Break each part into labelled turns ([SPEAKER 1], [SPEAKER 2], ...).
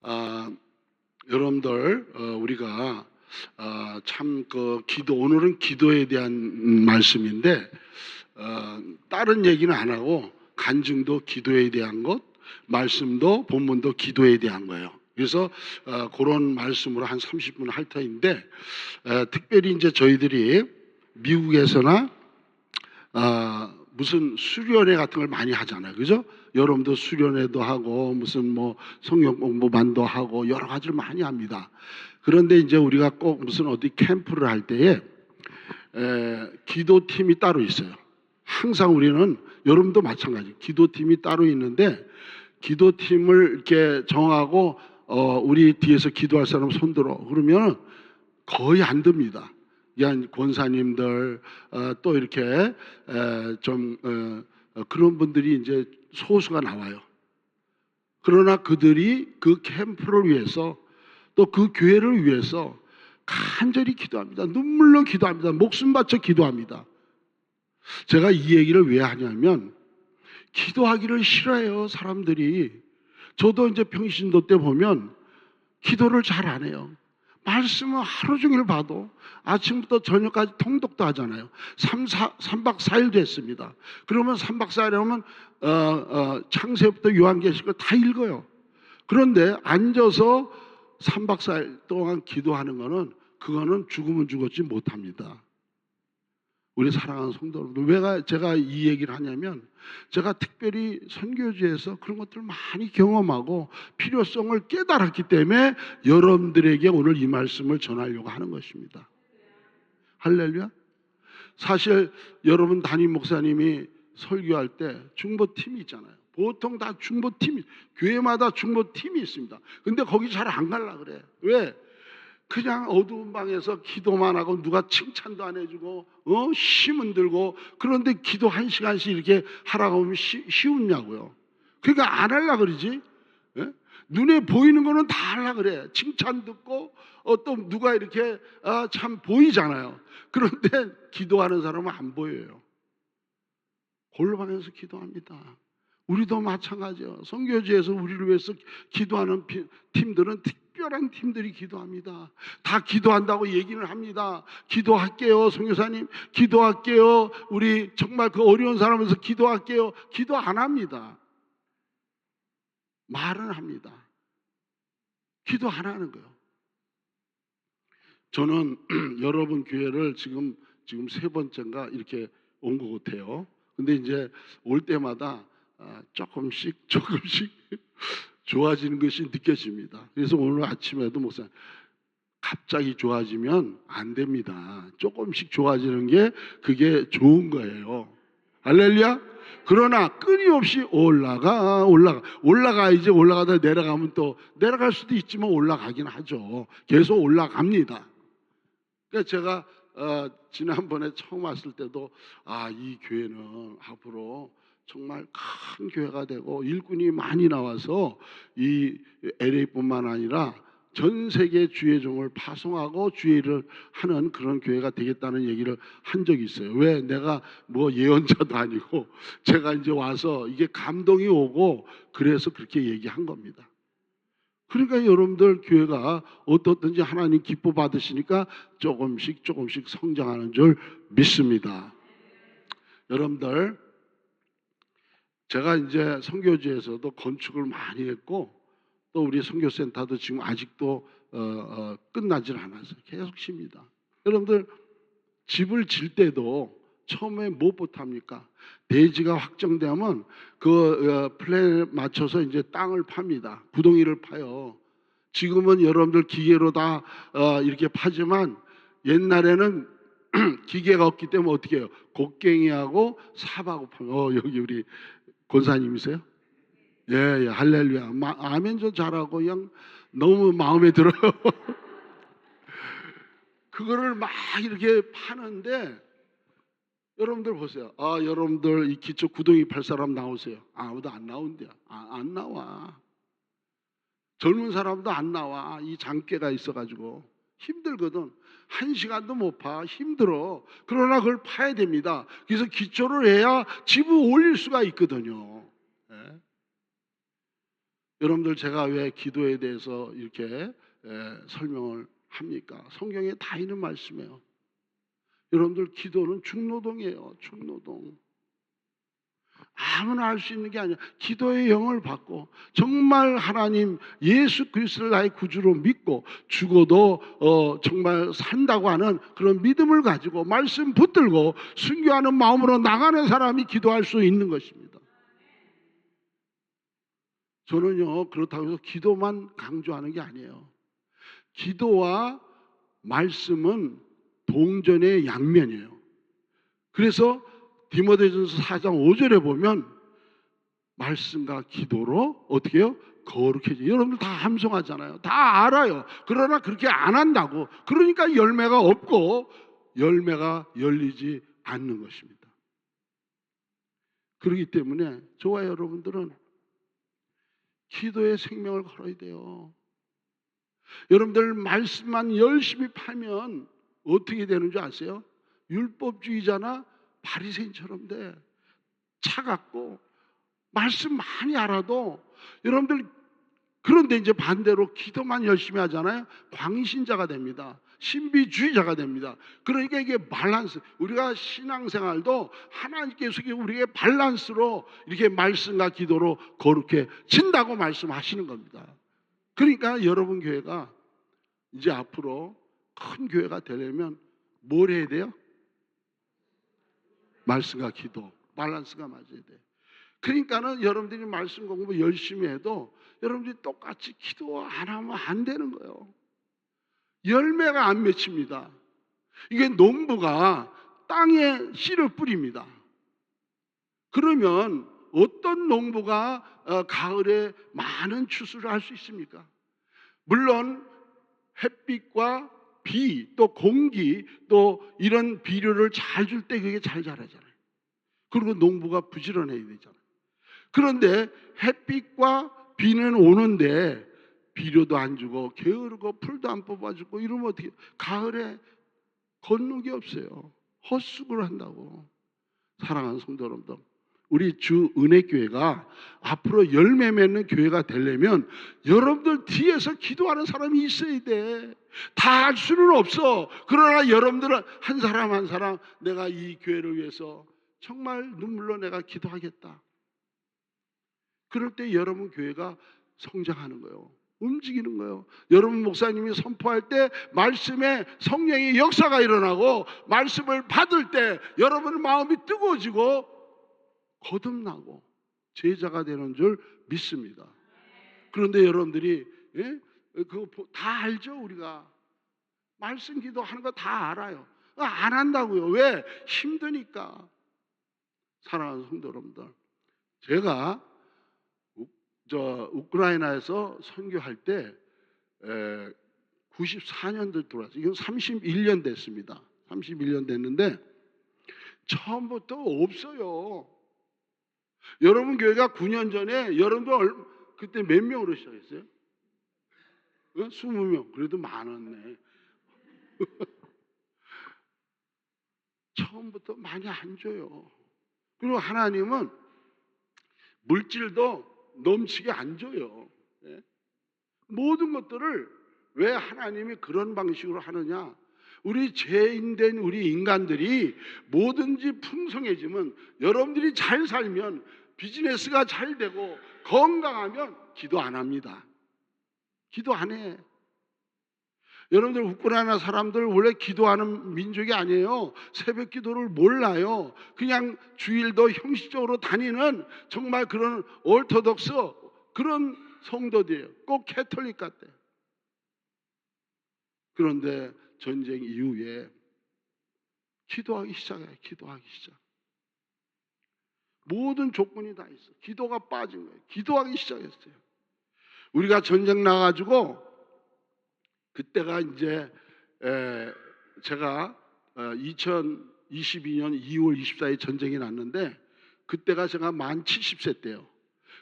[SPEAKER 1] 아, 여러분들 우리가 참 기도 오늘은 기도에 대한 말씀인데 다른 얘기는 안 하고 간증도 기도에 대한 것, 말씀도 본문도 기도에 대한 거예요. 그래서 그런 말씀으로 한 30분 할 터인데 특별히 이제 저희들이 미국에서나 무슨 수련회 같은 걸 많이 하잖아요. 그죠? 여러분도 수련회도 하고 무슨 뭐 성경 공부반도 하고 여러 가지를 많이 합니다. 그런데 이제 우리가 꼭 무슨 어디 캠프를 할 때에 기도팀이 따로 있어요. 항상 우리는 여러분도 마찬가지 기도팀이 따로 있는데 기도팀을 이렇게 정하고 우리 뒤에서 기도할 사람 손들어 그러면 거의 안 듭니다. 그냥 권사님들 또 이렇게 좀 그런 분들이 이제 소수가 나와요. 그러나 그들이 그 캠프를 위해서 또 그 교회를 위해서 간절히 기도합니다. 눈물로 기도합니다. 목숨 바쳐 기도합니다. 제가 이 얘기를 왜 하냐면 기도하기를 싫어해요, 사람들이. 저도 이제 평신도 때 보면 기도를 잘 안 해요. 말씀은 하루 종일 봐도 아침부터 저녁까지 통독도 하잖아요. 3박 4일도 했습니다. 그러면 3박 4일에 하면 창세부터 요한계시록 다 읽어요. 그런데 앉아서 3박 4일 동안 기도하는 거는 그거는 죽으면 죽었지 못합니다. 우리 사랑하는 성도 여러분들, 왜 제가 이 얘기를 하냐면 제가 특별히 선교지에서 그런 것들을 많이 경험하고 필요성을 깨달았기 때문에 여러분들에게 오늘 이 말씀을 전하려고 하는 것입니다. 할렐루야. 사실 여러분 담임 목사님이 설교할 때 중보팀이 있잖아요. 보통 다 중보팀이, 교회마다 중보팀이 있습니다. 근데 거기 잘 안 가려고 그래. 왜? 그냥 어두운 방에서 기도만 하고 누가 칭찬도 안 해주고 힘은 들고 그런데 기도 1시간씩 이렇게 하라고 하면 쉬우냐고요. 그러니까 안 하려고 그러지. 예? 눈에 보이는 거는 다 하려고 그래. 칭찬 듣고 또 누가 이렇게 참 보이잖아요. 그런데 기도하는 사람은 안 보여요. 골방에서 기도합니다. 우리도 마찬가지예요. 선교지에서 우리를 위해서 기도하는 팀들은 특별한 팀들이 기도합니다. 다 기도한다고 얘기는 합니다. 기도할게요, 선교사님. 기도할게요. 우리 정말 그 어려운 사람에서 기도할게요. 기도 안 합니다. 말은 합니다. 기도 안 하는 거예요. 저는 여러분 교회를 지금 세 번째인가 이렇게 온 것 같아요. 근데 이제 올 때마다 조금씩 좋아지는 것이 느껴집니다. 그래서 오늘 아침에도 목사님 갑자기 좋아지면 안 됩니다. 조금씩 좋아지는 게 그게 좋은 거예요. 할렐루야. 그러나 끊임없이 올라가야지. 올라가다 내려가면 또 내려갈 수도 있지만 올라가긴 하죠. 계속 올라갑니다. 그러니까 제가 지난번에 처음 왔을 때도 이 교회는 앞으로 정말 큰 교회가 되고 일꾼이 많이 나와서 이 LA뿐만 아니라 전 세계 주의 종을 파송하고 주의를 하는 그런 교회가 되겠다는 얘기를 한 적이 있어요. 왜? 내가 뭐 예언자도 아니고 제가 이제 와서 이게 감동이 오고 그래서 그렇게 얘기한 겁니다. 그러니까 여러분들 교회가 어떻든지 하나님 기뻐 받으시니까 조금씩 성장하는 줄 믿습니다. 여러분들 제가 이제 선교지에서도 건축을 많이 했고 또 우리 선교센터도 지금 아직도 끝나질 않았어요. 계속 쉽니다. 여러분들 집을 질 때도 처음에 무엇부터 대지가 확정되면 그 플랜에 맞춰서 이제 땅을 팝니다. 구덩이를 파요. 지금은 여러분들 기계로 다 이렇게 파지만 옛날에는 기계가 없기 때문에 어떻게 해요? 곡괭이하고 삽하고 파요. 여기 우리 권사님이세요? 예, 할렐루야. 아멘 좀 잘하고 그냥 너무 마음에 들어요. 그거를 막 이렇게 파는데 여러분들 보세요. 여러분들 이 기초 구덩이 팔 사람 나오세요. 아무도 안 나온대요. 안 나와. 젊은 사람도 안 나와. 이 장깨가 있어가지고 힘들거든. 1시간도 못 파. 힘들어. 그러나 그걸 파야 됩니다. 그래서 기초를 해야 집을 올릴 수가 있거든요. 예? 여러분들 제가 왜 기도에 대해서 이렇게 설명을 합니까? 성경에 다 있는 말씀이에요. 여러분들 기도는 중노동이에요. 중노동. 아무나 할 수 있는 게 아니야. 기도의 영을 받고 정말 하나님 예수 그리스도를 나의 구주로 믿고 죽어도 정말 산다고 하는 그런 믿음을 가지고 말씀 붙들고 순교하는 마음으로 나가는 사람이 기도할 수 있는 것입니다. 저는요 그렇다고 해서 기도만 강조하는 게 아니에요. 기도와 말씀은 동전의 양면이에요. 그래서 디모데전서 4장 5절에 보면 말씀과 기도로 어떻게 해요? 거룩해져. 여러분들 다 함송하잖아요. 다 알아요. 그러나 그렇게 안 한다고. 그러니까 열매가 없고 열매가 열리지 않는 것입니다. 그렇기 때문에 저와 여러분들은 기도의 생명을 걸어야 돼요. 여러분들 말씀만 열심히 팔면 어떻게 되는 줄 아세요? 율법주의자나 바리새인처럼 돼. 차갑고 말씀 많이 알아도 여러분들 그런데 이제 반대로 기도만 열심히 하잖아요. 광신자가 됩니다. 신비주의자가 됩니다. 그러니까 이게 밸런스. 우리가 신앙생활도 하나님께서 우리에게 밸런스로 이렇게 말씀과 기도로 거룩해진다고 말씀하시는 겁니다. 그러니까 여러분 교회가 이제 앞으로 큰 교회가 되려면 뭘 해야 돼요? 말씀과 기도, 밸런스가 맞아야 돼요. 그러니까는 여러분들이 말씀 공부 열심히 해도 여러분들이 똑같이 기도 안 하면 안 되는 거예요. 열매가 안 맺힙니다. 이게 농부가 땅에 씨를 뿌립니다. 그러면 어떤 농부가 가을에 많은 추수를 할 수 있습니까? 물론 햇빛과 비, 또 공기, 또 이런 비료를 잘 줄 때 그게 잘 자라잖아요. 그리고 농부가 부지런해야 되잖아요. 그런데 햇빛과 비는 오는데 비료도 안 주고 게으르고 풀도 안 뽑아주고 이러면 어떻게 가을에 걷는 없어요. 헛수고를 한다고. 사랑하는 성도 여러분들, 우리 주 은혜교회가 앞으로 열매 맺는 교회가 되려면 여러분들 뒤에서 기도하는 사람이 있어야 돼. 다 할 수는 없어. 그러나 여러분들은 한 사람 한 사람 내가 이 교회를 위해서 정말 눈물로 내가 기도하겠다. 그럴 때 여러분 교회가 성장하는 거예요. 움직이는 거예요. 여러분 목사님이 선포할 때 말씀에 성령의 역사가 일어나고 말씀을 받을 때 여러분 마음이 뜨거워지고 거듭나고 제자가 되는 줄 믿습니다. 그런데 여러분들이 그거 다 알죠? 우리가 말씀 기도하는 거 다 알아요. 안 한다고요. 왜? 힘드니까. 사랑하는 성도 여러분들, 제가 우크라이나에서 선교할 때 94년도 들어왔어요. 이건 31년 됐습니다. 31년 됐는데 처음부터 없어요. 여러분 교회가 9년 전에 여러분들 그때 몇 명으로 시작했어요? 20명. 그래도 많았네. 처음부터 많이 안 줘요. 그리고 하나님은 물질도 넘치게 안 줘요. 모든 것들을 왜 하나님이 그런 방식으로 하느냐? 우리 죄인된 우리 인간들이 뭐든지 풍성해지면, 여러분들이 잘 살면, 비즈니스가 잘 되고 건강하면 기도 안 합니다. 기도 안 해. 여러분들 우크라이나 사람들 원래 기도하는 민족이 아니에요. 새벽 기도를 몰라요. 그냥 주일도 형식적으로 다니는 정말 그런 orthodox 그런 성도들이에요. 꼭 캐톨릭 같대요. 그런데 전쟁 이후에 기도하기 시작해요. 기도하기 시작. 모든 조건이 다 있어. 기도가 빠진 거예요. 기도하기 시작했어요. 우리가 전쟁 나가지고 그때가 이제 제가 2022년 2월 24일 전쟁이 났는데 그때가 제가 만 70세 때요.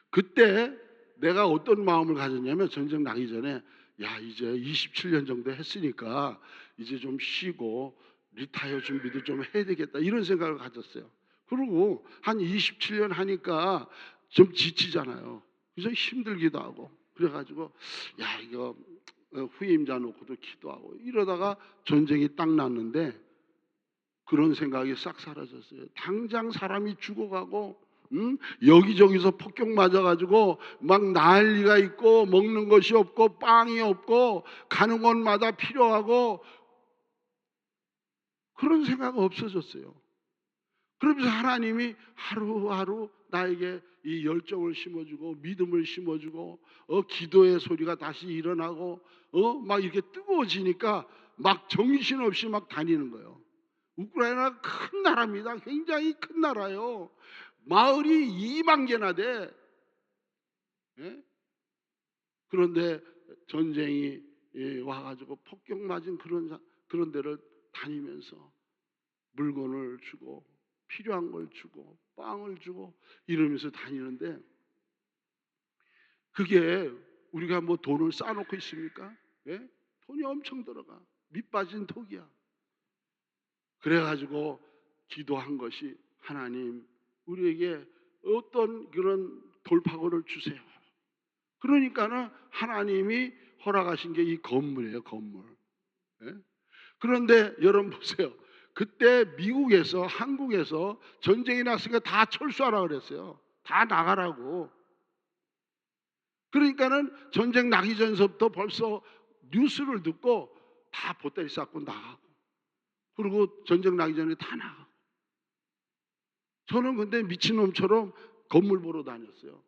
[SPEAKER 1] 그때 내가 어떤 마음을 가졌냐면 전쟁 나기 전에 야 이제 27년 정도 했으니까 이제 좀 쉬고 리타이어 준비도 좀 해야 되겠다 이런 생각을 가졌어요. 그리고 한 27년 하니까 좀 지치잖아요. 그래서 힘들기도 하고 그래가지고 야 이거 후임자 놓고도 기도하고 이러다가 전쟁이 딱 났는데 그런 생각이 싹 사라졌어요. 당장 사람이 죽어가고 여기저기서 폭격 맞아가지고 막 난리가 있고 먹는 것이 없고 빵이 없고 가는 곳마다 필요하고 그런 생각 없어졌어요. 그러면서 하나님이 하루하루 나에게 이 열정을 심어주고 믿음을 심어주고 기도의 소리가 다시 일어나고 막 이렇게 뜨거워지니까 막 정신없이 막 다니는 거예요. 우크라이나가 큰 나라입니다. 굉장히 큰 나라요. 마을이 2만 개나 돼. 예? 그런데 전쟁이 와가지고 폭격 맞은 그런 데를 다니면서 물건을 주고 필요한 걸 주고 빵을 주고 이러면서 다니는데 그게 우리가 뭐 돈을 쌓아놓고 있습니까? 예? 돈이 엄청 들어가. 밑빠진 톡이야. 그래가지고 기도한 것이 하나님 우리에게 어떤 그런 돌파구를 주세요. 그러니까는 하나님이 허락하신 게 이 건물이에요. 건물. 예? 그런데 여러분 보세요. 그때 미국에서 한국에서 전쟁이 났으니까 다 철수하라 그랬어요. 다 나가라고. 그러니까는 전쟁 나기 전서부터 벌써 뉴스를 듣고 다 보따리 싸고 나가고 그리고 전쟁 나기 전에 다 나가고 저는 근데 미친놈처럼 건물 보러 다녔어요.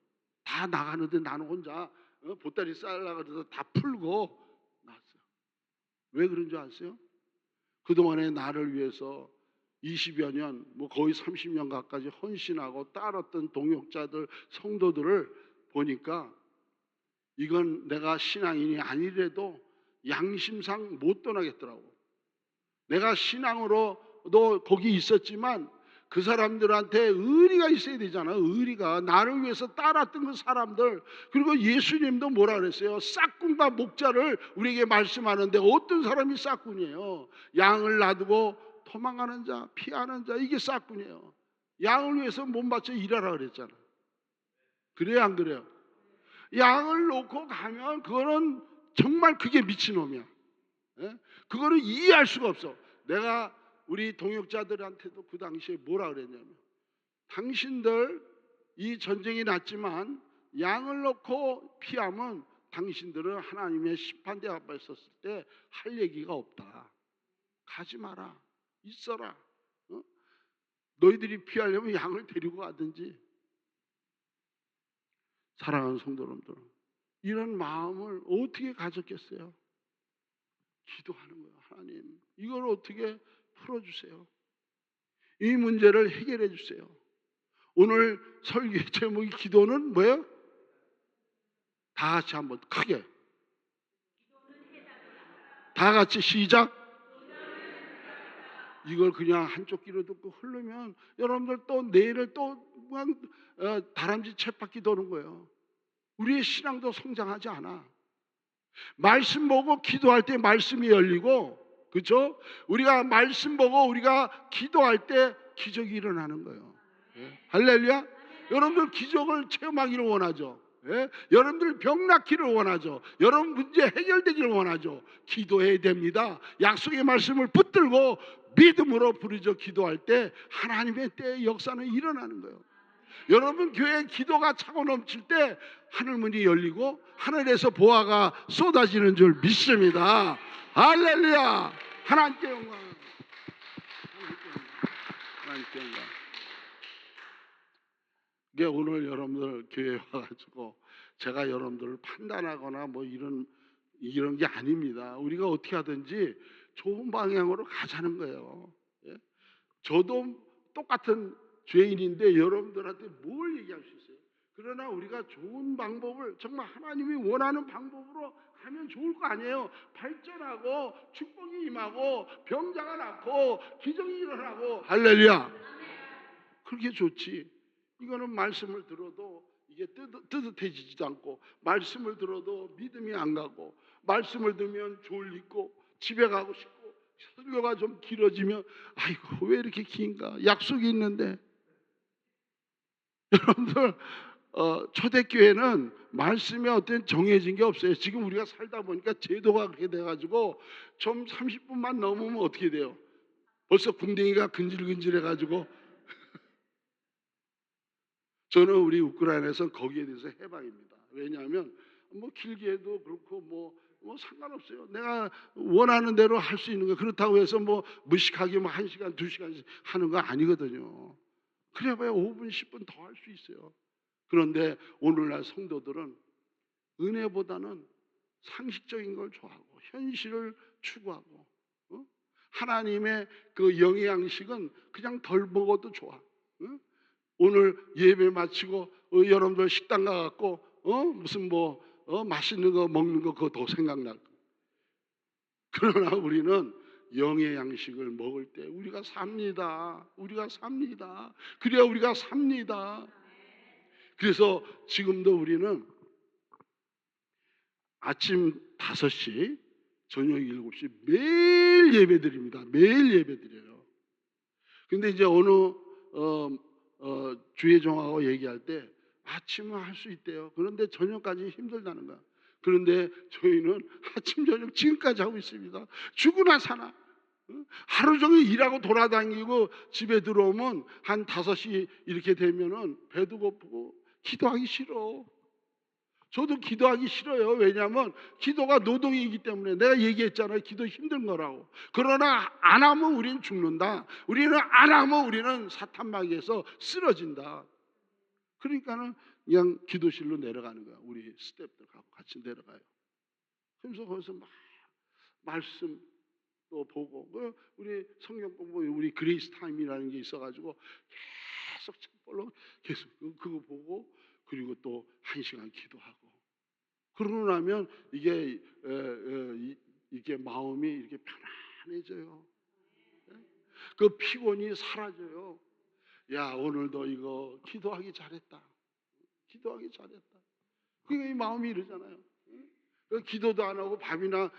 [SPEAKER 1] 다 나가는데 나는 혼자 보따리 싸려고 그래서 다 풀고 나왔어요. 왜 그런 줄 아세요? 그동안에 나를 위해서 20여 년, 뭐 거의 30년 가까이 헌신하고 따랐던 동역자들, 성도들을 보니까 이건 내가 신앙인이 아니래도 양심상 못 떠나겠더라고. 내가 신앙으로도 거기 있었지만 그 사람들한테 의리가 있어야 되잖아. 의리가. 나를 위해서 따랐던 그 사람들. 그리고 예수님도 뭐라 그랬어요? 싹군과 목자를 우리에게 말씀하는데 어떤 사람이 싹군이에요? 양을 놔두고 도망가는 자, 피하는 자, 이게 싹군이에요. 양을 위해서 몸 바쳐 일하라 그랬잖아. 그래요, 안 그래요? 양을 놓고 가면 그거는 정말 그게 미친놈이야. 예? 그거를 이해할 수가 없어. 내가 우리 동역자들한테도 그 당시에 뭐라 그랬냐면 당신들 이 전쟁이 났지만 양을 놓고 피하면 당신들은 하나님의 심판대 앞에 섰을 때 할 얘기가 없다. 가지 마라. 있어라. 너희들이 피하려면 양을 데리고 가든지. 사랑하는 성도 여러분들, 이런 마음을 어떻게 가졌겠어요? 기도하는 거예요. 하나님 이걸 어떻게 풀어주세요. 이 문제를 해결해 주세요. 오늘 설교의 제목이 기도는 뭐예요? 다 같이 한번 크게 다 같이 시작. 이걸 그냥 한쪽 귀로 듣고 흐르면 여러분들 또 내일을 또 그냥 다람쥐 쳇바퀴 도는 거예요. 우리의 신앙도 성장하지 않아. 말씀 보고 기도할 때 말씀이 열리고, 그렇죠? 우리가 말씀 보고 우리가 기도할 때 기적이 일어나는 거예요. 예? 할렐루야. 여러분들 기적을 체험하기를 원하죠. 예? 여러분들 병 낫기를 원하죠. 여러분 문제 해결되기를 원하죠. 기도해야 됩니다. 약속의 말씀을 붙들고 믿음으로 부르짖어 기도할 때 하나님의 때의 역사는 일어나는 거예요. 여러분 교회 기도가 차고 넘칠 때 하늘문이 열리고 하늘에서 보화가 쏟아지는 줄 믿습니다. 할렐루야. 하나님께 영광. 하나님께 영광. 이게 오늘 여러분들 교회에 와가지고 제가 여러분들을 판단하거나 뭐 이런 게 아닙니다. 우리가 어떻게 하든지 좋은 방향으로 가자는 거예요. 예? 저도 똑같은 죄인인데 여러분들한테 뭘 얘기할 수 있어요? 그러나 우리가 좋은 방법을 정말 하나님이 원하는 방법으로 하면 좋을 거 아니에요. 발전하고 축복이 임하고 병자가 낫고 기적이 일어나고 할렐루야. 그렇게 좋지. 이거는 말씀을 들어도 이게 뜨뜻해지지도 않고 말씀을 들어도 믿음이 안 가고 말씀을 들으면 졸리고 집에 가고 싶고 설교가 좀 길어지면 아이고 왜 이렇게 긴가 약속이 있는데 여러분들 초대교회는 말씀에 어떤 정해진 게 없어요. 지금 우리가 살다 보니까 제도가 그렇게 돼가지고 좀 30분만 넘으면 어떻게 돼요? 벌써 궁뎅이가 근질근질해가지고. 저는 우리 우크라이나에서 거기에 대해서 해방입니다. 왜냐하면 뭐 길게 해도 그렇고 뭐 상관없어요. 내가 원하는 대로 할 수 있는 거. 그렇다고 해서 뭐 무식하게 뭐 1시간, 2시간씩 하는 거 아니거든요. 그래봐야 5분, 10분 더 할 수 있어요. 그런데 오늘날 성도들은 은혜보다는 상식적인 걸 좋아하고 현실을 추구하고, 하나님의 그 영의 양식은 그냥 덜 먹어도 좋아. 오늘 예배 마치고 여러분들 식당 가갖고 무슨 맛있는 거 먹는 거 그거 더 생각날 거야. 그러나 우리는 영의 양식을 먹을 때 우리가 삽니다. 우리가 삽니다. 그래야 우리가 삽니다. 그래서 지금도 우리는 아침 5시, 저녁 7시 매일 예배 드립니다. 매일 예배 드려요. 근데 이제 어느 주의종하고 얘기할 때 아침은 할 수 있대요. 그런데 저녁까지 힘들다는 거야. 그런데 저희는 아침 저녁 지금까지 하고 있습니다. 죽으나 사나. 하루 종일 일하고 돌아다니고 집에 들어오면 한 5시 이렇게 되면은 배도 고프고 기도하기 싫어. 저도 기도하기 싫어요. 왜냐하면 기도가 노동이기 때문에. 내가 얘기했잖아요. 기도 힘든 거라고. 그러나 안 하면 우리는 죽는다. 우리는 안 하면 우리는 사탄마귀에서 쓰러진다. 그러니까는 그냥 기도실로 내려가는 거야. 우리 스태프들하고 같이 내려가요. 그래서 거기서 막 말씀 또 보고, 우리 성경 공부, 우리 그레이스 타임이라는 게 있어가지고 계속 책벌로 계속 그거 보고, 그리고 또 1시간 기도하고. 그러고 나면 이게 마음이 이렇게 편안해져요. 그 피곤이 사라져요. 야, 오늘도 이거 기도하기 잘했다. 기도하기 잘했다. 그게 마음이 이러잖아요. 기도도 안 하고 밥이나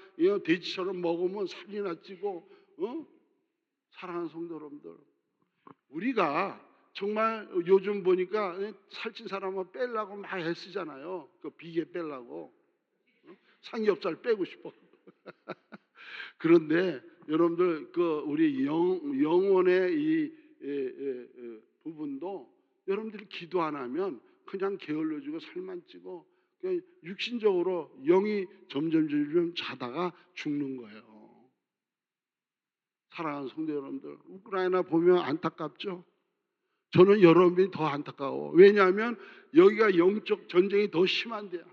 [SPEAKER 1] 돼지처럼 먹으면 살이나 찌고. 사랑하는 성도 여러분들, 우리가 정말 요즘 보니까 살찐 사람은 빼려고 막 애쓰잖아요. 그 비계 빼려고. 삼겹살 빼고 싶어. 그런데 여러분들 그 우리 영혼의 이 부분도 여러분들이 기도 안 하면 그냥 게을러지고 살만 찌고 그냥 육신적으로 영이 점점 자다가 죽는 거예요. 사랑하는 성도 여러분들, 우크라이나 보면 안타깝죠? 저는 여러분이 더 안타까워. 왜냐하면 여기가 영적 전쟁이 더 심한데요.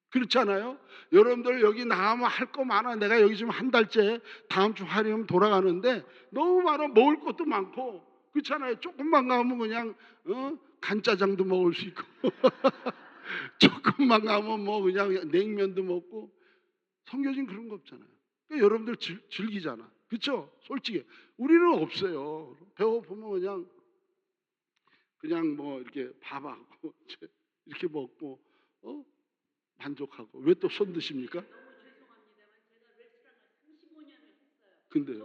[SPEAKER 1] 그렇잖아요? 여러분들 여기 나가면 할 거 많아. 내가 여기 지금 한 달째 다음 주 화요일 돌아가는데 너무 많아. 먹을 것도 많고. 그렇잖아요? 조금만 가면 그냥 간짜장도 먹을 수 있고 조금만 가면 뭐 그냥 냉면도 먹고. 성교진 그런 거 없잖아요. 그러니까 여러분들 즐기잖아. 그렇죠? 솔직히 우리는 없어요. 배고프면 그냥 뭐 이렇게 밥하고 이렇게 먹고 만족하고. 왜 또 손 드십니까? 근데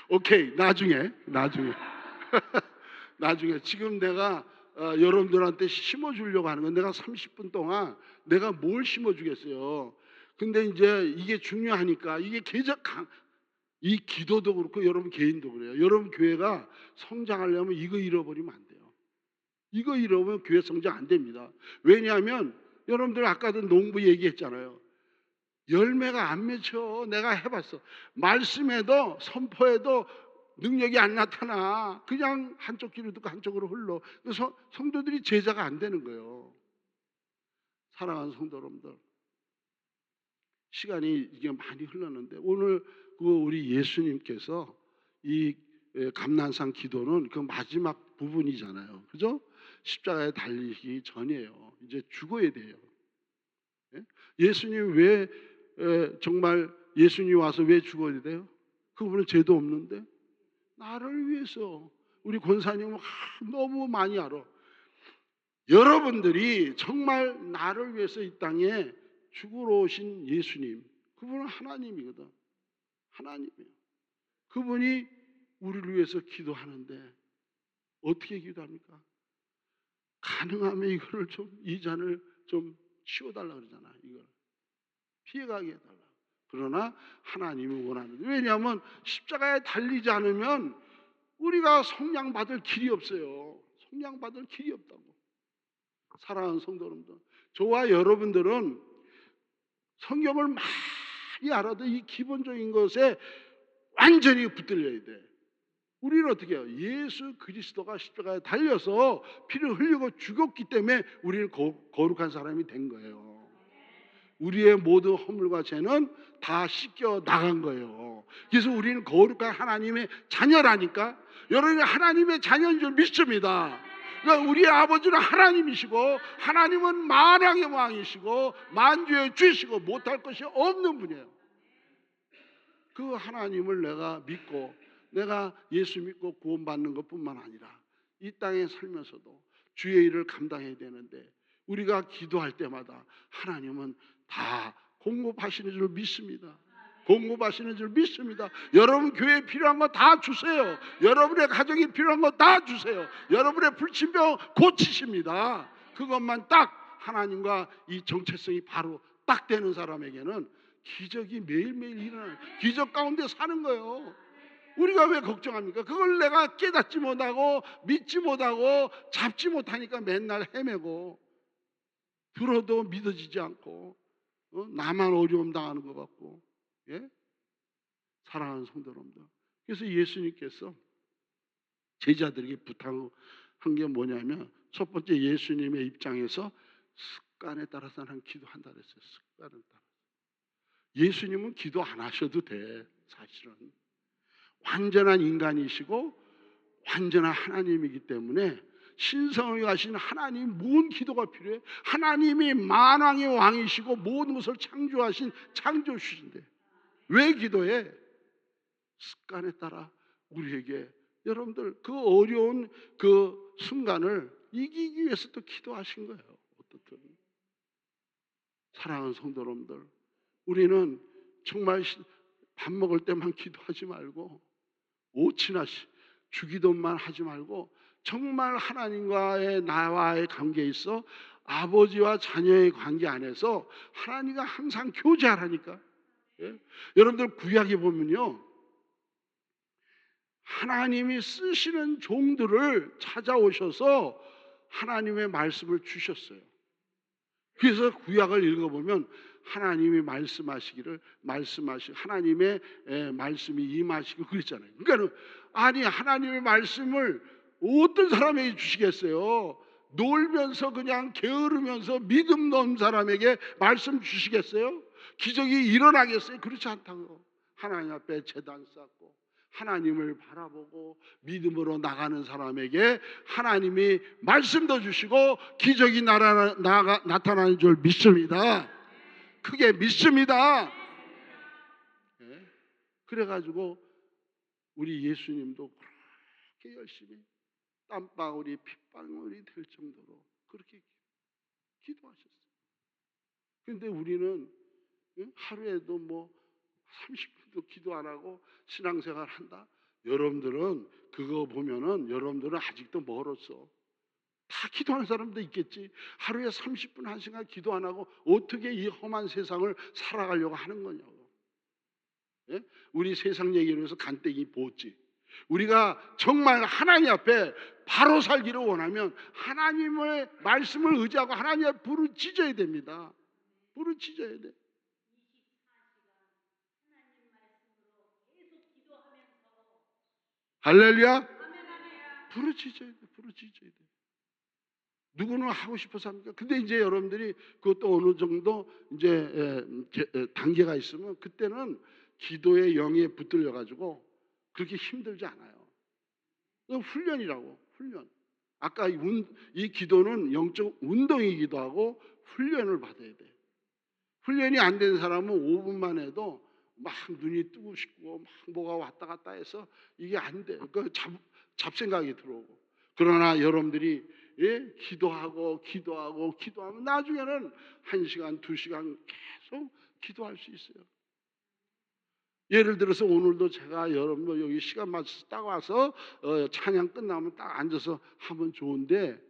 [SPEAKER 1] 오케이, 나중에 나중에. 지금 내가 여러분들한테 심어주려고 하는 건 내가 30분 동안 내가 뭘 심어주겠어요. 근데 이제 이게 중요하니까 이게 이 기도도 그렇고 여러분 개인도 그래요. 여러분 교회가 성장하려면 이거 잃어버리면 안 돼요. 이거 잃어버리면 교회 성장 안 됩니다. 왜냐하면 여러분들 아까도 농부 얘기했잖아요. 열매가 안 맺혀. 내가 해봤어. 말씀에도 선포해도 능력이 안 나타나. 그냥 한쪽 귀로 듣고 한쪽으로 흘러. 그래서 성도들이 제자가 안 되는 거예요. 사랑하는 성도 여러분들, 시간이 이게 많이 흘렀는데 오늘 그 우리 예수님께서 이 감난산 기도는 그 마지막 부분이잖아요. 그죠? 십자가에 달리기 전이에요. 이제 죽어야 돼요. 예수님 왜 정말 예수님 와서 왜 죽어야 돼요? 그분은 죄도 없는데 나를 위해서. 우리 권사님은 너무 많이 알아. 여러분들이 정말 나를 위해서 이 땅에 죽으러 오신 예수님, 그분은 하나님이거든. 하나님이에요. 그분이 우리를 위해서 기도하는데 어떻게 기도합니까? 가능하면 이거를 이 잔을 좀 치워달라 그러잖아. 이걸 피해가게 해달라. 그러나 하나님이 원하는데, 왜냐하면 십자가에 달리지 않으면 우리가 성령 받을 길이 없어요. 성령 받을 길이 없다고. 사랑하는 성도 여러분들, 저와 여러분들은 성경을 많이 알아도 이 기본적인 것에 완전히 붙들려야 돼. 우리는 어떻게 해요? 예수 그리스도가 십자가에 달려서 피를 흘리고 죽었기 때문에 우리는 거룩한 사람이 된 거예요. 우리의 모든 허물과 죄는 다 씻겨 나간 거예요. 그래서 우리는 거룩한 하나님의 자녀라니까. 여러분이 하나님의 자녀인 줄 믿습니다. 그러니까 우리의 아버지는 하나님이시고, 하나님은 만왕의 왕이시고 만주의 주시고 못할 것이 없는 분이에요. 그 하나님을 내가 믿고, 내가 예수 믿고 구원받는 것뿐만 아니라 이 땅에 살면서도 주의 일을 감당해야 되는데, 우리가 기도할 때마다 하나님은 다 공급하시는 줄 믿습니다. 공급하시는 줄 믿습니다. 여러분 교회에 필요한 거 다 주세요. 여러분의 가정이 필요한 거 다 주세요. 여러분의 불치병 고치십니다. 그것만 딱 하나님과 이 정체성이 바로 딱 되는 사람에게는 기적이 매일매일 일어나는, 기적 가운데 사는 거예요. 우리가 왜 걱정합니까? 그걸 내가 깨닫지 못하고 믿지 못하고 잡지 못하니까 맨날 헤매고, 들어도 믿어지지 않고, 나만 어려움 당하는 것 같고. 예? 사랑하는 성도 여러분들, 그래서 예수님께서 제자들에게 부탁한 게 뭐냐면, 첫 번째, 예수님의 입장에서 습관에 따라서는 기도한다 그랬어요. 습관에 따라. 예수님은 기도 안 하셔도 돼. 사실은 완전한 인간이시고 완전한 하나님이기 때문에 신성하게 하신 하나님 무슨 기도가 필요해? 하나님이 만왕의 왕이시고 모든 것을 창조하신 창조주신데 왜 기도해? 습관에 따라 우리에게, 여러분들 그 어려운 그 순간을 이기기 위해서 또 기도하신 거예요. 어떻든. 사랑하는 성도 여러분들, 우리는 정말 밥 먹을 때만 기도하지 말고, 오치나 주기도만 하지 말고, 정말 하나님과의 나와의 관계에 있어 아버지와 자녀의 관계 안에서 하나님과 항상 교제하라니까. 예? 여러분들 구약에 보면요, 하나님이 쓰시는 종들을 찾아오셔서 하나님의 말씀을 주셨어요. 그래서 구약을 읽어보면 하나님이 하나님의 말씀이 임하시고 그랬잖아요. 그러니까 아니, 하나님의 말씀을 어떤 사람에게 주시겠어요? 놀면서 그냥 게으르면서 믿음 없는 사람에게 말씀 주시겠어요? 기적이 일어나겠어요? 그렇지 않다고요. 하나님 앞에 제단 쌓고 하나님을 바라보고 믿음으로 나가는 사람에게 하나님이 말씀도 주시고 기적이 나타나는 줄 믿습니다. 크게 믿습니다. 네. 그래가지고 우리 예수님도 그렇게 열심히 땀방울이 핏방울이 될 정도로 그렇게 기도하셨어요. 그런데 우리는 하루에도 뭐 30분도 기도 안 하고 신앙생활 한다? 여러분들은 그거 보면은 여러분들은 아직도 멀었어. 다 기도하는 사람도 있겠지. 하루에 30분 1시간 기도 안 하고 어떻게 이 험한 세상을 살아가려고 하는 거냐고. 예? 우리 세상 얘기로 해서 간땡이 보지. 우리가 정말 하나님 앞에 바로 살기를 원하면 하나님의 말씀을 의지하고 하나님 앞에 부르짖어야 됩니다. 부르짖어야 돼. 할렐루야. 부르짖어야 돼. 부르짖어야 돼. 누구는 하고 싶어서 합니까? 근데 이제 여러분들이 그것도 어느 정도 이제 단계가 있으면 그때는 기도의 영에 붙들려 가지고 그렇게 힘들지 않아요. 훈련이라고. 훈련. 아까 이 기도는 영적 운동이기도 하고 훈련을 받아야 돼. 훈련이 안 된 사람은 5분만 해도 막 눈이 뜨고 싶고 막 뭐가 왔다 갔다 해서 이게 안 돼. 그 잡생각이 들어오고. 그러나 여러분들이 기도하면 나중에는 1시간, 2시간 계속 기도할 수 있어요. 예를 들어서 오늘도 제가 여러분 여기 시간 맞춰서 딱 와서 찬양 끝나면 딱 앉아서 하면 좋은데,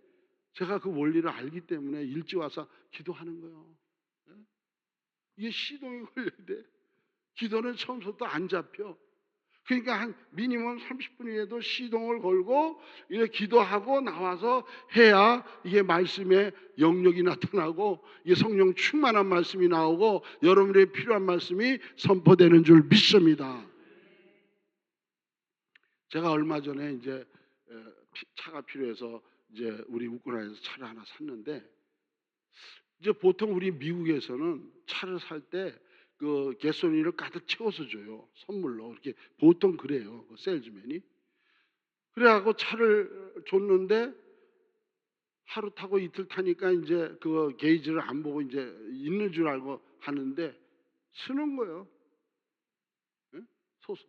[SPEAKER 1] 제가 그 원리를 알기 때문에 일찍 와서 기도하는 거예요. 예? 이게 시동이 걸려야 돼. 기도는 처음부터 안 잡혀. 그러니까 한 미니멈 30분이라도 시동을 걸고 이렇게 기도하고 나와서 해야 이게 말씀의 영역이 나타나고 이게 성령 충만한 말씀이 나오고 여러분에게 필요한 말씀이 선포되는 줄 믿습니다. 제가 얼마 전에 이제 차가 필요해서 이제 우리 우크라이나에서 차를 하나 샀는데, 이제 보통 우리 미국에서는 차를 살 때 그 가솔린을 가득 채워서 줘요. 선물로. 이렇게 보통 그래요. 그 세일즈맨이. 그래갖고 차를 줬는데 하루 타고 이틀 타니까 이제 그 게이지를 안 보고 이제 있는 줄 알고 하는데 쓰는 거예요. 예? 소소.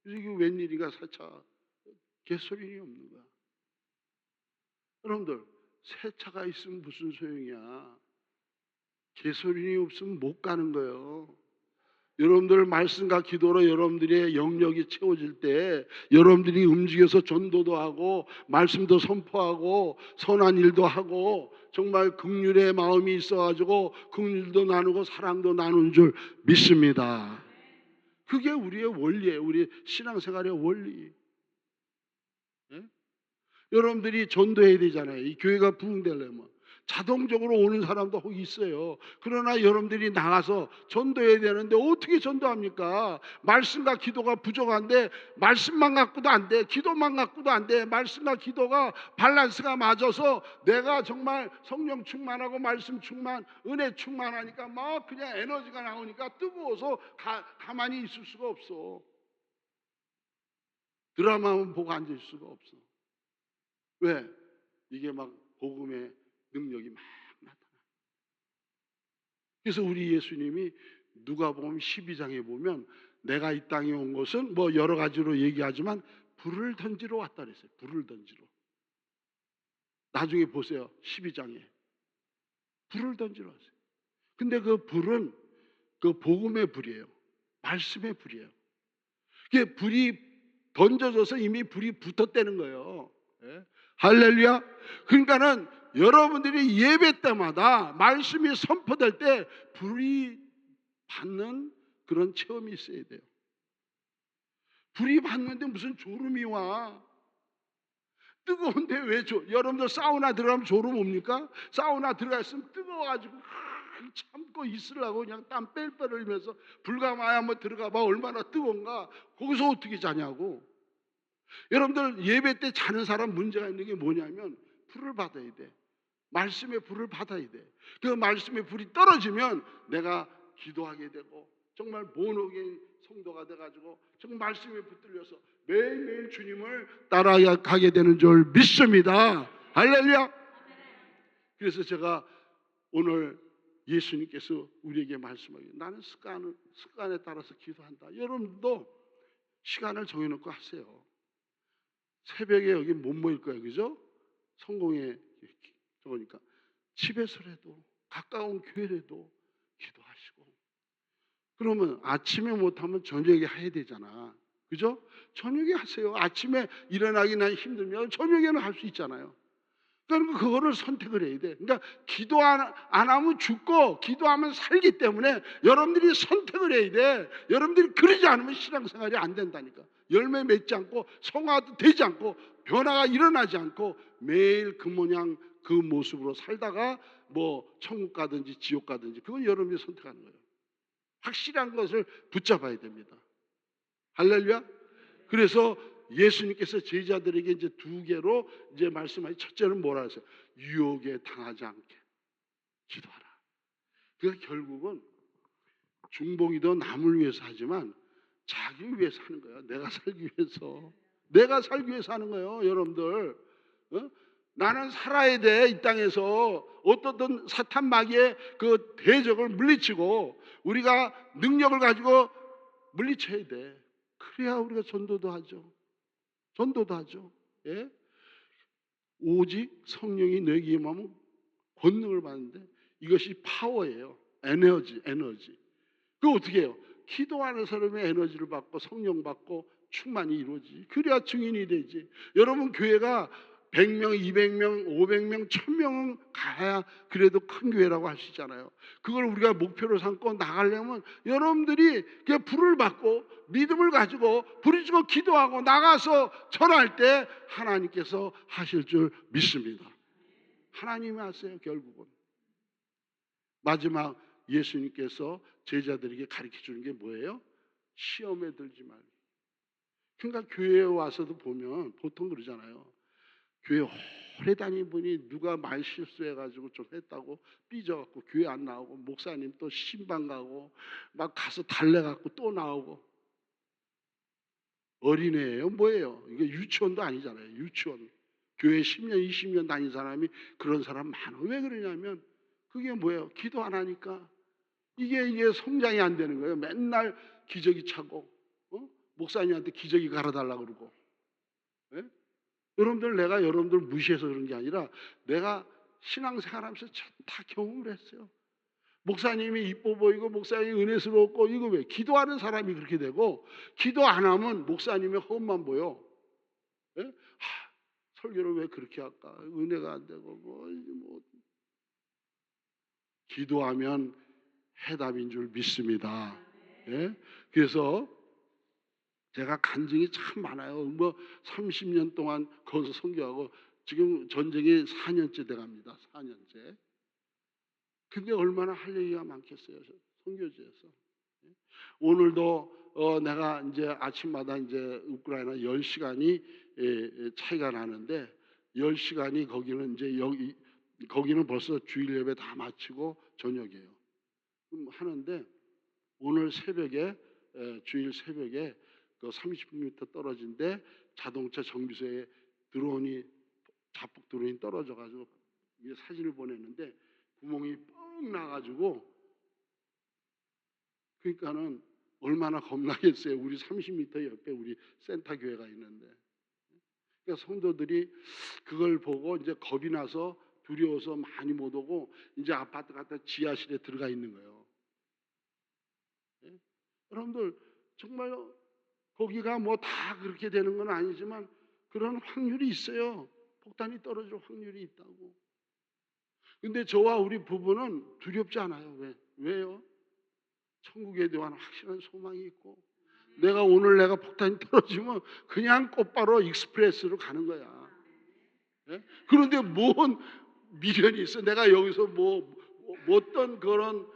[SPEAKER 1] 이게 웬일이가 사차 가솔린이 없는 거야. 여러분들, 새 차가 있으면 무슨 소용이야. 가솔린이 없으면 못 가는 거예요. 여러분들 말씀과 기도로 여러분들의 영역이 채워질 때 여러분들이 움직여서 전도도 하고 말씀도 선포하고 선한 일도 하고 정말 긍휼의 마음이 있어가지고 긍휼도 나누고 사랑도 나누는 줄 믿습니다. 그게 우리의 원리예요. 우리 신앙생활의 원리. 예? 여러분들이 전도해야 되잖아요. 이 교회가 부흥되려면 자동적으로 오는 사람도 혹 있어요. 그러나 여러분들이 나가서 전도해야 되는데 어떻게 전도합니까? 말씀과 기도가 부족한데 말씀만 갖고도 안 돼. 기도만 갖고도 안 돼. 말씀과 기도가 밸런스가 맞아서 내가 정말 성령 충만하고 말씀 충만, 은혜 충만하니까 막 그냥 에너지가 나오니까 뜨거워서 가만히 있을 수가 없어. 드라마만 보고 앉을 수가 없어. 왜? 이게 막 복음의 능력이 막 나타나. 그래서 우리 예수님이 누가복음 12장에 보면 내가 이 땅에 온 것은 뭐 여러 가지로 얘기하지만 불을 던지러 왔다 그랬어요. 불을 던지러. 나중에 보세요. 12장에 불을 던지러 왔어요. 근데 그 불은 그 복음의 불이에요. 말씀의 불이에요. 그게 불이 던져져서 이미 불이 붙었다는 거예요. 예? 할렐루야. 그러니까는 여러분들이 예배 때마다 말씀이 선포될 때 불이 받는 그런 체험이 있어야 돼요. 불이 받는데 무슨 졸음이 와. 뜨거운데 왜 여러분들 사우나 들어가면 졸음 옵니까? 사우나 들어가 있으면 뜨거워가지고 참고 있으려고 그냥 땀 뺄뺄 흘리면서 불가마야 한번 들어가 봐. 얼마나 뜨거운가. 거기서 어떻게 자냐고. 여러분들 예배 때 자는 사람 문제가 있는 게 뭐냐면 불을 받아야 돼. 말씀의 불을 받아야 돼. 그 말씀의 불이 떨어지면 내가 기도하게 되고 정말 본옥의 성도가 돼가지고 정말 말씀에 붙들려서 매일매일 주님을 따라가게 되는 줄 믿습니다. 할렐루야. 그래서 제가 오늘 예수님께서 우리에게 말씀하기, 나는 습관에 따라서 기도한다. 여러분도 시간을 정해놓고 하세요. 새벽에 여기 못 모일 거예요. 그죠? 성공에 그러니까 집에서라도 가까운 교회라도 기도하시고, 그러면 아침에 못하면 저녁에 해야 되잖아. 그죠? 저녁에 하세요. 아침에 일어나기 난 힘들면 저녁에는 할 수 있잖아요. 그러니까 그거를 선택을 해야 돼. 그러니까 기도 안 하면 죽고 기도하면 살기 때문에 여러분들이 선택을 해야 돼. 여러분들이 그러지 않으면 신앙생활이 안 된다니까. 열매 맺지 않고 성화도 되지 않고 변화가 일어나지 않고 매일 그 모양 그 모습으로 살다가 뭐 천국 가든지 지옥 가든지 그건 여러분이 선택하는 거예요. 확실한 것을 붙잡아야 됩니다. 할렐루야. 그래서 예수님께서 제자들에게 이제 두 개로 이제 말씀하시. 첫째는 뭐라 하세요? 유혹에 당하지 않게 기도하라. 그러니까 결국은 중봉이도 남을 위해서 하지만 자기 위해서 하는 거예요. 내가 살기 위해서. 내가 살기 위해서 하는 거예요. 여러분들. 나는 살아야 돼. 이 땅에서 어떻든 사탄 마귀의 그 대적을 물리치고 우리가 능력을 가지고 물리쳐야 돼. 그래야 우리가 전도도 하죠. 전도도 하죠. 예? 오직 성령이 너에게 임하면 권능을 받는데 이것이 파워예요. 에너지. 그거 어떻게 해요? 기도하는 사람의 에너지를 받고 성령 받고 충만이 이루어지지. 그래야 증인이 되지. 여러분 교회가 100명, 200명, 500명, 1000명은 가야 그래도 큰 교회라고 하시잖아요. 그걸 우리가 목표로 삼고 나가려면 여러분들이 그냥 불을 받고 믿음을 가지고 부르짖고 기도하고 나가서 전할 때 하나님께서 하실 줄 믿습니다. 하나님이 하세요. 결국은 마지막 예수님께서 제자들에게 가르쳐 주는 게 뭐예요? 시험에 들지 말고. 그러니까 교회에 와서도 보면 보통 그러잖아요. 교회 오래 다닌 분이 누가 말 실수해가지고 좀 했다고 삐져갖고 교회 안 나오고, 목사님 또 신방 가고 막 가서 달래갖고 또 나오고. 어린애예요? 뭐예요? 이게 유치원도 아니잖아요. 유치원. 교회 10년 20년 다닌 사람이 그런 사람 많아. 왜 그러냐면 그게 뭐예요? 기도 안 하니까 이게 성장이 안 되는 거예요. 맨날 기저귀 차고 목사님한테 기저귀 갈아달라고 그러고. 예? 여러분들, 내가 여러분들 무시해서 그런 게 아니라 내가 신앙생활하면서 다 경험을 했어요. 목사님이 이뻐 보이고 목사님이 은혜스럽고, 이거 왜? 기도하는 사람이 그렇게 되고, 기도 안 하면 목사님의 험만 보여. 예? 설교를 왜 그렇게 할까? 은혜가 안 되고 뭐. 기도하면 해답인 줄 믿습니다. 예? 그래서 제가 간증이 참 많아요. 뭐 30년 동안 거기서 선교하고 지금 전쟁이 4년째 돼갑니다. 4년째. 근데 얼마나 할 얘기가 많겠어요, 선교지에서. 오늘도 내가 이제 아침마다 이제 우크라이나 10시간이 차이가 나는데, 10시간이 거기는 이제 거기는 벌써 주일 예배 다 마치고 저녁이에요. 하는데 오늘 새벽에 주일 새벽에 그 30m 떨어진데 자동차 정비소에 드론이, 자폭 드론이 떨어져가지고 사진을 보냈는데 구멍이 뻥 나가지고, 그러니까는 얼마나 겁나겠어요. 우리 30m 옆에 우리 센터 교회가 있는데. 그러니까 성도들이 그걸 보고 이제 겁이 나서 두려워서 많이 못 오고 이제 아파트 갖다 지하실에 들어가 있는 거예요. 예? 여러분들 정말 거기가 뭐 다 그렇게 되는 건 아니지만 그런 확률이 있어요. 폭탄이 떨어질 확률이 있다고. 근데 저와 우리 부부는 두렵지 않아요. 왜요? 천국에 대한 확실한 소망이 있고, 내가 폭탄이 떨어지면 그냥 곧바로 익스프레스로 가는 거야. 예? 그런데 뭔 미련이 있어? 내가 여기서 어떤 그런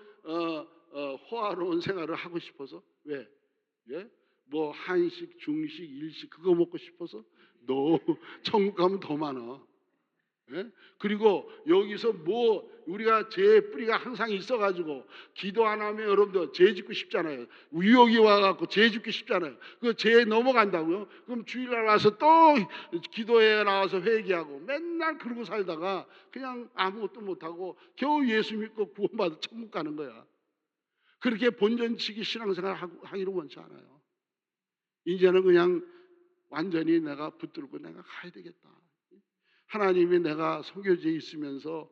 [SPEAKER 1] 호화로운 생활을 하고 싶어서? 왜? 예? 뭐 한식, 중식, 일식 그거 먹고 싶어서? 너 천국 가면 더 많아. 예? 그리고 여기서 우리가 죄의 뿌리가 항상 있어가지고 기도 안 하면 여러분들 죄 짓고 싶잖아요. 유혹이 와갖고 죄 짓고 싶잖아요. 그 죄에 넘어간다고요? 그럼 주일날 와서 또 기도에 나와서 회개하고 맨날 그러고 살다가 그냥 아무것도 못하고 겨우 예수 믿고 구원받아 천국 가는 거야. 그렇게 본전치기 신앙생활 하기를 원치 않아요. 이제는 그냥 완전히 내가 붙들고 내가 가야 되겠다. 하나님이 내가 선교지에 있으면서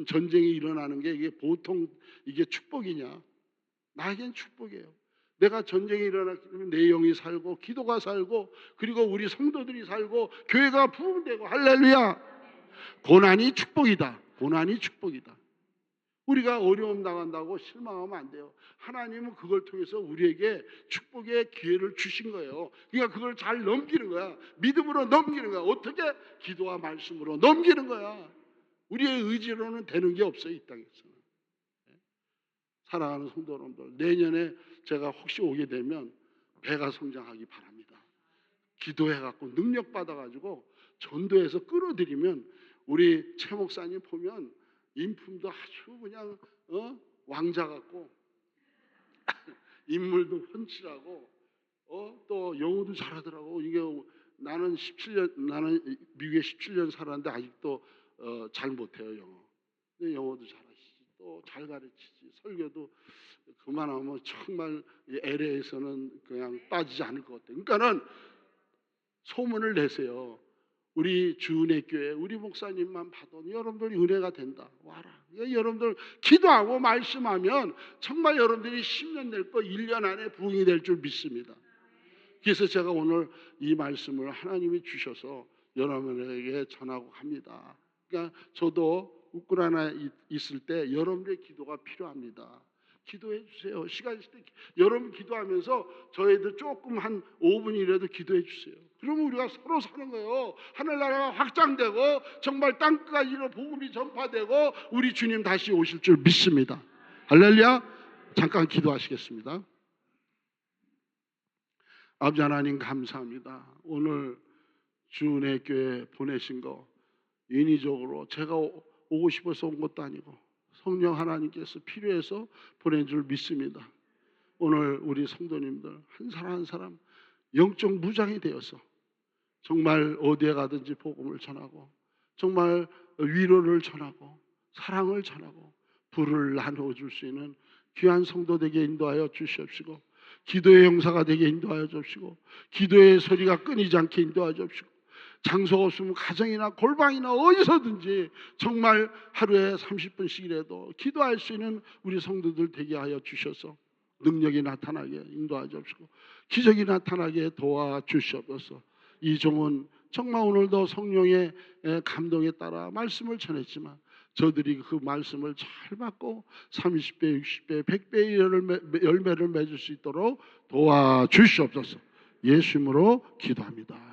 [SPEAKER 1] 전쟁이 일어나는 게 이게 보통 이게 축복이냐? 나에겐 축복이에요. 내가 전쟁이 일어나면 내 영이 살고 기도가 살고 그리고 우리 성도들이 살고 교회가 부흥되고, 할렐루야. 고난이 축복이다. 고난이 축복이다. 우리가 어려움 당한다고 실망하면 안 돼요. 하나님은 그걸 통해서 우리에게 축복의 기회를 주신 거예요. 그러니까 그걸 잘 넘기는 거야. 믿음으로 넘기는 거야. 어떻게? 기도와 말씀으로 넘기는 거야. 우리의 의지로는 되는 게 없어요, 이 땅에서는. 사랑하는 성도 여러분들, 내년에 제가 혹시 오게 되면 배가 성장하기 바랍니다. 기도해갖고 능력 받아가지고 전도해서 끌어들이면 우리 최 목사님 보면 인품도 아주 그냥 왕자 같고 인물도 훤칠하고 또 영어도 잘하더라고. 이게 나는 미국에 17년 살았는데 아직도 잘 못해요, 영어. 근데 영어도 잘하시지. 또 잘 가르치지. 설교도 그만하면 정말 LA에서는 그냥 빠지지 않을 것 같아요. 그러니까는 소문을 내세요. 우리 주은혜 교회 우리 목사님만 봐도 여러분들이 은혜가 된다. 와라. 여러분들 기도하고 말씀하면 정말 여러분들이 10년 될 거 1년 안에 부흥이 될 줄 믿습니다. 그래서 제가 오늘 이 말씀을 하나님이 주셔서 여러분에게 전하고 합니다. 그러니까 저도 우크라이나에 있을 때 여러분의 기도가 필요합니다. 기도해 주세요. 시간 있을 때 여러분 기도하면서 저희들 조금 한 5분이라도 기도해 주세요. 그러면 우리가 서로 사는 거예요. 하늘나라가 확장되고 정말 땅까지로 복음이 전파되고 우리 주님 다시 오실 줄 믿습니다. 할렐루야. 잠깐 기도하시겠습니다. 아버지 하나님 감사합니다. 오늘 주은혜 교회 보내신 거 인위적으로 제가 오고 싶어서 온 것도 아니고 성령 하나님께서 필요해서 보낸 줄 믿습니다. 오늘 우리 성도님들 한 사람 한 사람 영적 무장이 되어서 정말 어디에 가든지 복음을 전하고 정말 위로를 전하고 사랑을 전하고 불을 나누어 줄 수 있는 귀한 성도 되게 인도하여 주시옵시고 기도의 용사가 되게 인도하여 주시고 기도의 소리가 끊이지 않게 인도하여 주시고 장소가 없으면 가정이나 골방이나 어디서든지 정말 하루에 30분씩이라도 기도할 수 있는 우리 성도들 되게 하여 주셔서 능력이 나타나게 인도하여 주시고 기적이 나타나게 도와주시옵소서. 이 종은 정말 오늘도 성령의 감동에 따라 말씀을 전했지만 저들이 그 말씀을 잘 받고 30배, 60배, 100배의 열매를 맺을 수 있도록 도와주시옵소서. 예수 이름으로 기도합니다.